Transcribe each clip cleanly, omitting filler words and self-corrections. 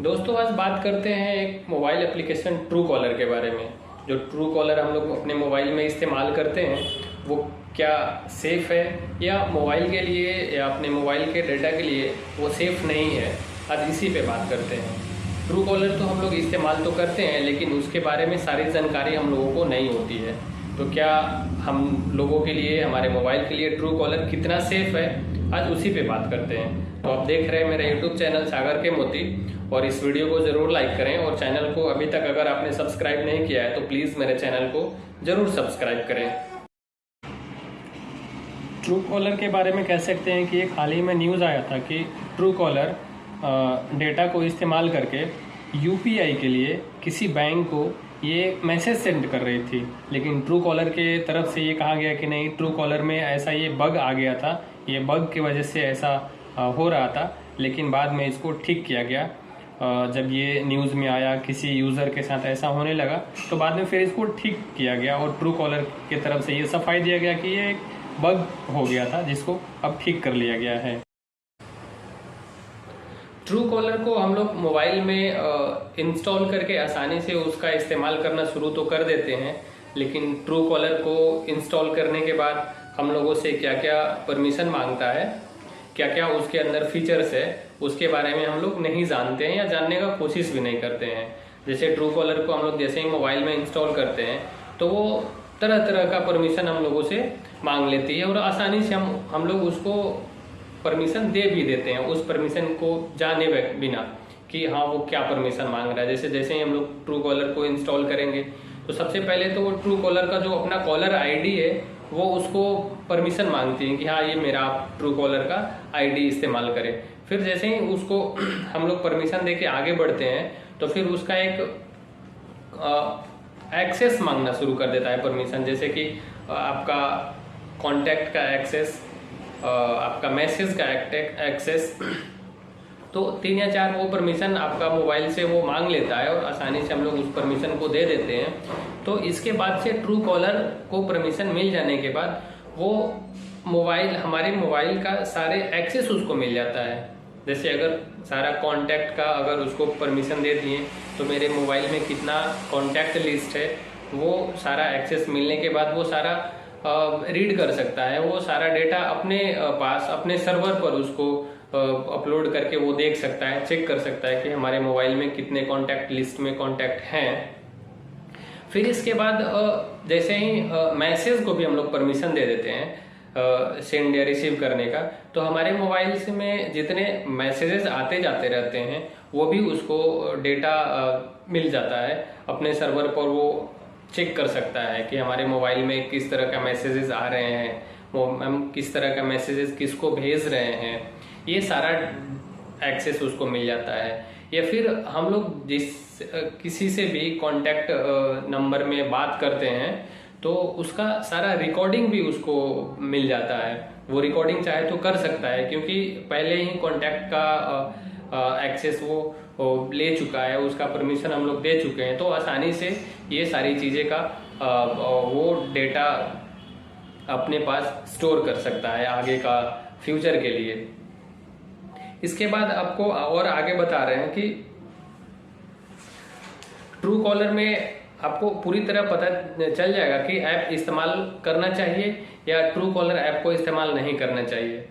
दोस्तों आज बात करते हैं एक मोबाइल एप्लीकेशन ट्रू कॉलर के बारे में। जो ट्रू कॉलर हम लोग अपने मोबाइल में इस्तेमाल करते हैं वो क्या सेफ़ है या मोबाइल के लिए या अपने मोबाइल के डेटा के लिए वो सेफ़ नहीं है। आज इसी पे बात करते हैं। ट्रू कॉलर तो हम लोग इस्तेमाल तो करते हैं लेकिन उसके बारे में सारी जानकारी हम लोगों को नहीं होती है। तो क्या हम लोगों के लिए, हमारे मोबाइल के लिए ट्रू कॉलर कितना सेफ़ है, आज उसी पे बात करते हैं। तो आप देख रहे हैं मेरा यूट्यूब चैनल सागर के मोती, और इस वीडियो को ज़रूर लाइक करें और चैनल को अभी तक अगर आपने सब्सक्राइब नहीं किया है तो प्लीज़ मेरे चैनल को ज़रूर सब्सक्राइब करें। ट्रू कॉलर के बारे में कह सकते हैं कि एक हाल ही में न्यूज़ आया था कि ट्रू कॉलर डेटा को इस्तेमाल करके यूपीआई के लिए किसी बैंक को ये मैसेज सेंड कर रही थी, लेकिन ट्रू कॉलर के तरफ से ये कहा गया कि नहीं, ट्रू कॉलर में ऐसा ये बग आ गया था, ये बग की वजह से ऐसा हो रहा था, लेकिन बाद में इसको ठीक किया गया। जब ये न्यूज़ में आया किसी यूज़र के साथ ऐसा होने लगा तो बाद में फिर इसको ठीक किया गया और ट्रू कॉलर की तरफ से ये सफाई दिया गया कि ये एक बग हो गया था जिसको अब ठीक कर लिया गया है। ट्रू कॉलर को हम लोग मोबाइल में इंस्टॉल करके आसानी से उसका इस्तेमाल करना शुरू तो कर देते हैं, लेकिन ट्रू कॉलर को इंस्टॉल करने के बाद हम लोगों से क्या क्या परमिशन मांगता है, क्या क्या उसके अंदर फीचर्स है, उसके बारे में हम लोग नहीं जानते हैं या जानने का कोशिश भी नहीं करते हैं। जैसे ट्रू कॉलर को हम लोग जैसे ही मोबाइल में इंस्टॉल करते हैं तो वो तरह तरह का परमिशन हम लोगों से मांग लेती है और आसानी से हम लोग उसको परमिशन दे भी देते हैं, उस परमिशन को जाने बिना कि हाँ वो क्या परमिशन मांग रहा है। जैसे जैसे ही हम लोग ट्रू कॉलर को इंस्टॉल करेंगे तो सबसे पहले तो वो ट्रू कॉलर का जो अपना कॉलर आईडी है वो उसको परमिशन मांगती है कि हाँ ये मेरा ट्रू कॉलर का आईडी इस्तेमाल करें। फिर जैसे ही उसको हम लोग परमिशन देके आगे बढ़ते हैं तो फिर उसका एक एक्सेस मांगना शुरू कर देता है परमिशन, जैसे कि आपका कॉन्टैक्ट का एक्सेस, आपका मैसेज का एक्सेस। तो 3 या 4 वो परमिशन आपका मोबाइल से वो मांग लेता है और आसानी से हम लोग उस परमिशन को दे देते हैं। तो इसके बाद से ट्रू कॉलर को परमिशन मिल जाने के बाद वो हमारे मोबाइल का सारे एक्सेस उसको मिल जाता है। जैसे अगर सारा कॉन्टैक्ट का अगर उसको परमिशन दे दिए तो मेरे मोबाइल में कितना कॉन्टैक्ट लिस्ट है वो सारा एक्सेस मिलने के बाद वो सारा रीड कर सकता है। वो सारा डेटा अपने पास अपने सर्वर पर उसको अपलोड करके वो देख सकता है, चेक कर सकता है कि हमारे मोबाइल में कितने कॉन्टैक्ट लिस्ट में कॉन्टैक्ट हैं। फिर इसके बाद जैसे ही मैसेज को भी हम लोग परमिशन दे देते हैं सेंड या रिसीव करने का, तो हमारे मोबाइल से में जितने मैसेजेस आते जाते रहते हैं वो भी उसको डेटा मिल जाता है। अपने सर्वर पर वो चेक कर सकता है कि हमारे मोबाइल में किस तरह का मैसेजेस आ रहे हैं, वो हम किस तरह का मैसेजेस किसको भेज रहे हैं, ये सारा एक्सेस उसको मिल जाता है। या फिर हम लोग किसी से भी कॉन्टैक्ट नंबर में बात करते हैं तो उसका सारा रिकॉर्डिंग भी उसको मिल जाता है। वो रिकॉर्डिंग चाहे तो कर सकता है क्योंकि पहले ही कॉन्टैक्ट का एक्सेस वो ले चुका है, उसका परमिशन हम लोग दे चुके हैं। तो आसानी से ये सारी चीज़ें का वो डेटा अपने पास स्टोर कर सकता है आगे का फ्यूचर के लिए। इसके बाद आपको और आगे बता रहे हैं कि ट्रू कॉलर में आपको पूरी तरह पता चल जाएगा कि ऐप इस्तेमाल करना चाहिए या ट्रू कॉलर ऐप को इस्तेमाल नहीं करना चाहिए।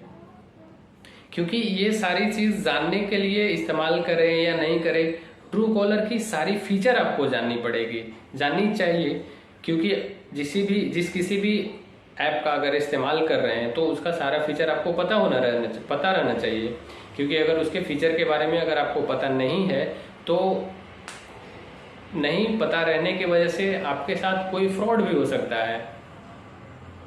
क्योंकि ये सारी चीज़ जानने के लिए इस्तेमाल करें या नहीं करें, ट्रू कॉलर की सारी फीचर आपको जाननी पड़ेगी, जाननी चाहिए। क्योंकि किसी भी ऐप का अगर इस्तेमाल कर रहे हैं तो उसका सारा फीचर आपको पता रहना चाहिए। क्योंकि अगर उसके फीचर के बारे में अगर आपको पता नहीं है तो नहीं पता रहने की वजह से आपके साथ कोई फ्रॉड भी हो सकता है,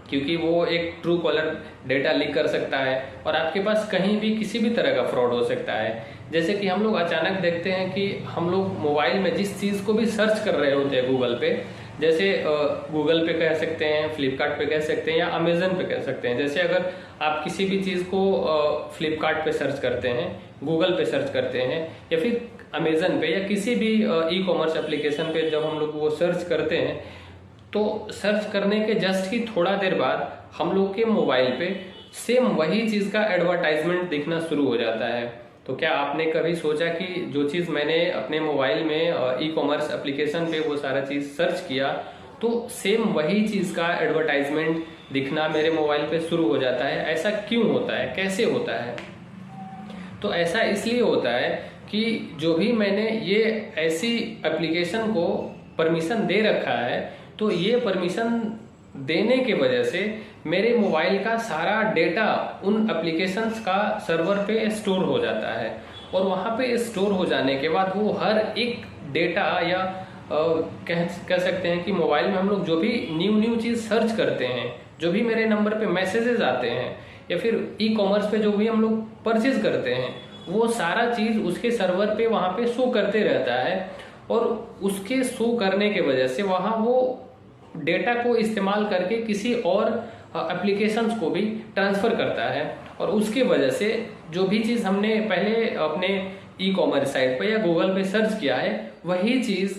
क्योंकि वो एक ट्रू कॉलर डेटा लीक कर सकता है और आपके पास कहीं भी किसी भी तरह का फ्रॉड हो सकता है। जैसे कि हम लोग अचानक देखते हैं कि हम लोग मोबाइल में जिस चीज़ को भी सर्च कर रहे होते हैं गूगल पे, जैसे गूगल पे कह सकते हैं, फ्लिपकार्ट पे कह सकते हैं या अमेजन पे कह सकते हैं। जैसे अगर आप किसी भी चीज़ को फ्लिपकार्ट पे सर्च करते हैं, गूगल पे सर्च करते हैं या फिर अमेजन पे या किसी भी ई कॉमर्स एप्लीकेशन पे जब हम लोग वो सर्च करते हैं तो सर्च करने के जस्ट ही थोड़ा देर बाद हम लोग के मोबाइल पे सेम वही चीज़ का एडवर्टाइजमेंट दिखना शुरू हो जाता है। तो क्या आपने कभी सोचा कि जो चीज़ मैंने अपने मोबाइल में ई कॉमर्स एप्लीकेशन पे वो सारा चीज़ सर्च किया, तो सेम वही चीज़ का एडवर्टाइजमेंट दिखना मेरे मोबाइल पे शुरू हो जाता है? ऐसा क्यों होता है, कैसे होता है? तो ऐसा इसलिए होता है कि जो भी मैंने ये ऐसी एप्लीकेशन को परमिशन दे रखा है, तो ये परमिशन देने के वजह से मेरे मोबाइल का सारा डेटा उन एप्लीकेशंस का सर्वर पे स्टोर हो जाता है, और वहाँ पे स्टोर हो जाने के बाद वो हर एक डेटा या कह सकते हैं कि मोबाइल में हम लोग जो भी न्यू चीज़ सर्च करते हैं, जो भी मेरे नंबर पे मैसेजेस आते हैं, या फिर ई कॉमर्स पे जो भी हम लोग परचेज करते हैं, वो सारा चीज़ उसके सर्वर पे वहाँ पे शो करते रहता है, और उसके शो करने के वजह से वहाँ वो डेटा को इस्तेमाल करके किसी और एप्लीकेशंस को भी ट्रांसफ़र करता है, और उसके वजह से जो भी चीज़ हमने पहले अपने ई कॉमर्स साइट पे या गूगल पे सर्च किया है, वही चीज़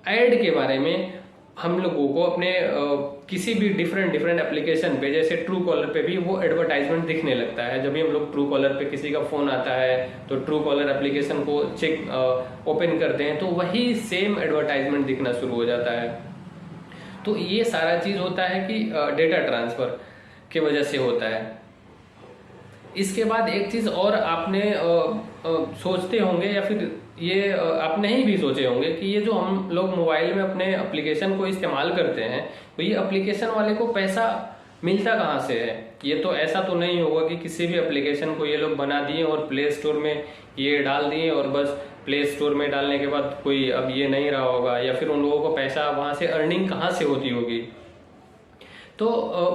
ऐड के बारे में हम लोगों को अपने किसी भी डिफरेंट एप्लीकेशन पे, जैसे ट्रू कॉलर पे भी वो एडवर्टाइजमेंट दिखने लगता है। जब भी हम लोग ट्रू कॉलर पे किसी का फ़ोन आता है तो ट्रू कॉलर एप्लीकेशन को ओपन करते हैं, तो वही सेम एडवर्टाइजमेंट दिखना शुरू हो जाता है। तो ये सारा चीज़ होता है कि डेटा ट्रांसफ़र की वजह से होता है। इसके बाद एक चीज़ और आपने सोचते होंगे, या फिर ये आप नहीं भी सोचे होंगे, कि ये जो हम लोग मोबाइल में अपने एप्लीकेशन को इस्तेमाल करते हैं, तो ये एप्लीकेशन वाले को पैसा मिलता कहाँ से है? ये तो ऐसा तो नहीं होगा कि किसी भी एप्लीकेशन को ये लोग बना दिए और प्ले स्टोर में ये डाल दिए, और बस प्ले स्टोर में डालने के बाद कोई अब ये नहीं रहा होगा, या फिर उन लोगों को पैसा वहाँ से अर्निंग कहाँ से होती होगी? तो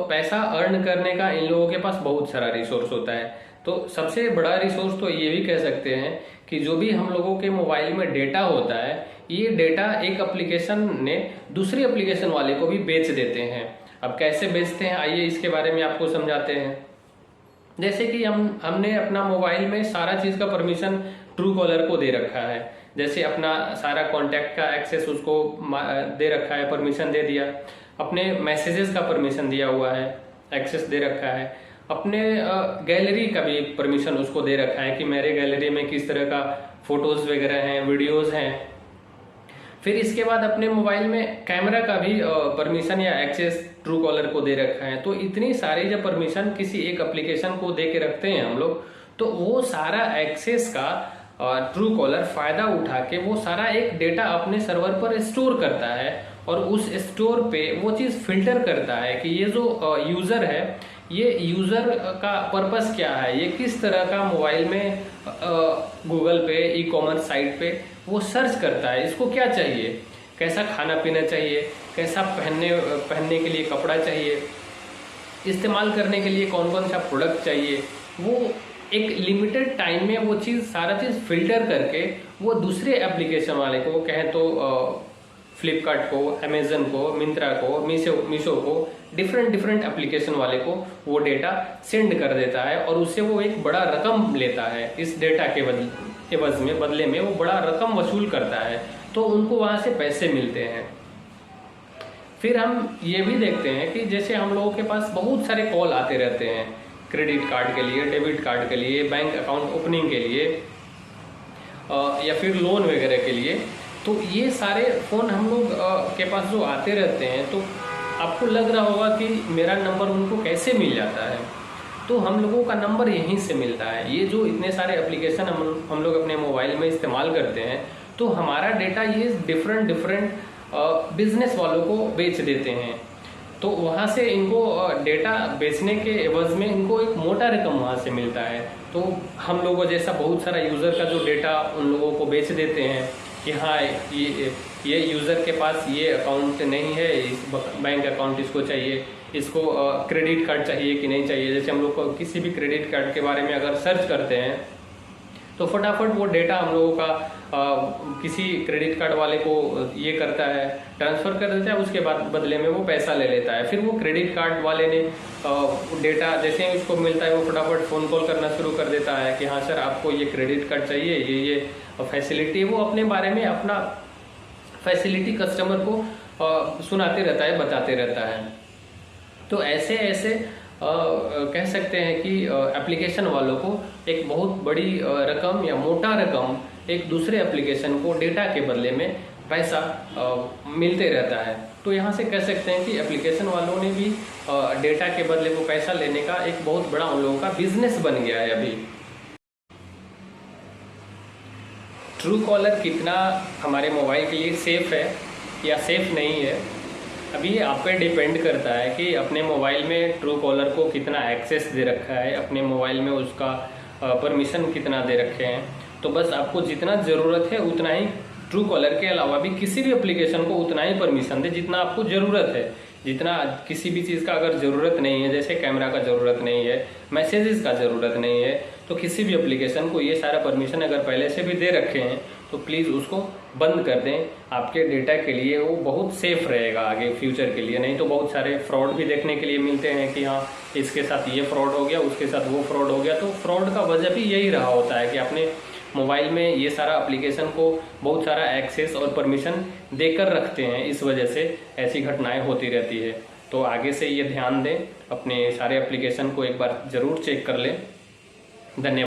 पैसा अर्न करने का इन लोगों के पास बहुत सारा रिसोर्स होता है। तो सबसे बड़ा रिसोर्स तो ये भी कह सकते हैं कि जो भी हम लोगों के मोबाइल में डेटा होता है, ये डेटा एक एप्लीकेशन ने दूसरी एप्लीकेशन वाले को भी बेच देते हैं। अब कैसे बेचते हैं, आइए इसके बारे में आपको समझाते हैं। जैसे कि हमने अपना मोबाइल में सारा चीज़ का परमिशन ट्रू कॉलर को दे रखा है, जैसे अपना सारा कॉन्टैक्ट का एक्सेस उसको दे रखा है, परमिशन दे दिया, अपने मैसेजेस का परमिशन दिया हुआ है, एक्सेस दे रखा है, अपने गैलरी का भी परमिशन उसको दे रखा है कि मेरे गैलरी में किस तरह का फोटोज़ वगैरह हैं, वीडियोज़ हैं। फिर इसके बाद अपने मोबाइल में कैमरा का भी परमिशन या एक्सेस ट्रू कॉलर को दे रखा है। तो इतनी सारी जब परमिशन किसी एक एप्लीकेशन को दे के रखते हैं हम लोग, तो वो सारा एक्सेस का ट्रू कॉलर फायदा उठा के वो सारा एक डेटा अपने सर्वर पर स्टोर करता है, और उस स्टोर पे वो चीज़ फिल्टर करता है कि ये जो यूज़र है, ये यूज़र का पर्पस क्या है, ये किस तरह का मोबाइल में गूगल पे, ई कॉमर्स साइट पे वो सर्च करता है, इसको क्या चाहिए, कैसा खाना पीना चाहिए, कैसा पहनने के लिए कपड़ा चाहिए, इस्तेमाल करने के लिए कौन कौन सा प्रोडक्ट चाहिए, वो एक लिमिटेड टाइम में वो चीज़ सारा चीज़ फिल्टर करके वो दूसरे एप्लीकेशन वाले को, कहें तो फ्लिपकार्ट को, अमेजन को, मिंत्रा को, मीशो को, डिफरेंट एप्लीकेशन वाले को वो डेटा सेंड कर देता है, और उससे वो एक बड़ा रकम लेता है। इस डेटा के बदले में वो बड़ा रकम वसूल करता है, तो उनको वहाँ से पैसे मिलते हैं। फिर हम ये भी देखते हैं कि जैसे हम लोगों के पास बहुत सारे कॉल आते रहते हैं, क्रेडिट कार्ड के लिए, डेबिट कार्ड के लिए, बैंक अकाउंट ओपनिंग के लिए, या फिर लोन वगैरह के लिए। तो ये सारे फ़ोन हम लोग के पास जो आते रहते हैं, तो आपको लग रहा होगा कि मेरा नंबर उनको कैसे मिल जाता है। तो हम लोगों का नंबर यहीं से मिलता है। ये जो इतने सारे एप्लीकेशन हम लोग अपने मोबाइल में इस्तेमाल करते हैं, तो हमारा डेटा ये डिफरेंट बिजनेस वालों को बेच देते हैं। तो वहाँ से इनको डेटा बेचने के एवज में इनको एक मोटा रकम वहाँ से मिलता है। तो हम लोगों जैसा बहुत सारा यूज़र का जो डेटा उन लोगों को बेच देते हैं कि हाँ, ये यूज़र के पास ये अकाउंट नहीं है, इस बैंक अकाउंट इसको चाहिए, इसको क्रेडिट कार्ड चाहिए कि नहीं चाहिए। जैसे हम लोग को किसी भी क्रेडिट कार्ड के बारे में अगर सर्च करते हैं, तो फटाफट वो डेटा हम लोगों का किसी क्रेडिट कार्ड वाले को ये करता है, ट्रांसफ़र कर देता है, उसके बाद बदले में वो पैसा ले लेता है। फिर वो क्रेडिट कार्ड वाले ने डेटा जैसे ही उसको मिलता है, वो फटाफट फ़ोन कॉल करना शुरू कर देता है कि हाँ सर, आपको ये क्रेडिट कार्ड चाहिए, ये फैसिलिटी। वो अपने बारे में अपना फैसिलिटी कस्टमर को सुनाते रहता है, बताते रहता है। तो ऐसे कह सकते हैं कि एप्लीकेशन वालों को एक बहुत बड़ी रकम या मोटा रकम एक दूसरे एप्लीकेशन को डेटा के बदले में पैसा मिलते रहता है। तो यहाँ से कह सकते हैं कि एप्लीकेशन वालों ने भी डेटा के बदले वो पैसा लेने का एक बहुत बड़ा उन लोगों का बिजनेस बन गया है अभी। ट्रू कॉलर कितना हमारे मोबाइल के लिए सेफ़ है या सेफ़ नहीं है, अभी ये आप पे डिपेंड करता है कि अपने मोबाइल में ट्रू कॉलर को कितना एक्सेस दे रखा है, अपने मोबाइल में उसका परमिशन कितना दे रखे हैं। तो बस आपको जितना ज़रूरत है उतना ही ट्रू कॉलर के अलावा भी किसी भी एप्लीकेशन को उतना ही परमिशन दे जितना आपको ज़रूरत है। जितना किसी भी चीज़ का अगर ज़रूरत नहीं है, जैसे कैमरा का ज़रूरत नहीं है, मैसेजेस का ज़रूरत नहीं है, तो किसी भी एप्लीकेशन को ये सारा परमिशन अगर पहले से भी दे रखे हैं तो प्लीज़ उसको बंद कर दें। आपके डेटा के लिए वो बहुत सेफ रहेगा आगे फ्यूचर के लिए। नहीं तो बहुत सारे फ्रॉड भी देखने के लिए मिलते हैं कि हाँ इसके साथ ये फ्रॉड हो गया, उसके साथ वो फ्रॉड हो गया। तो फ्रॉड का वजह भी यही रहा होता है कि आपने मोबाइल में ये सारा एप्लीकेशन को बहुत सारा एक्सेस और परमिशन देकर रखते हैं, इस वजह से ऐसी घटनाएं होती रहती है। तो आगे से ये ध्यान दें, अपने सारे एप्लीकेशन को एक बार ज़रूर चेक कर लें। धन्यवाद।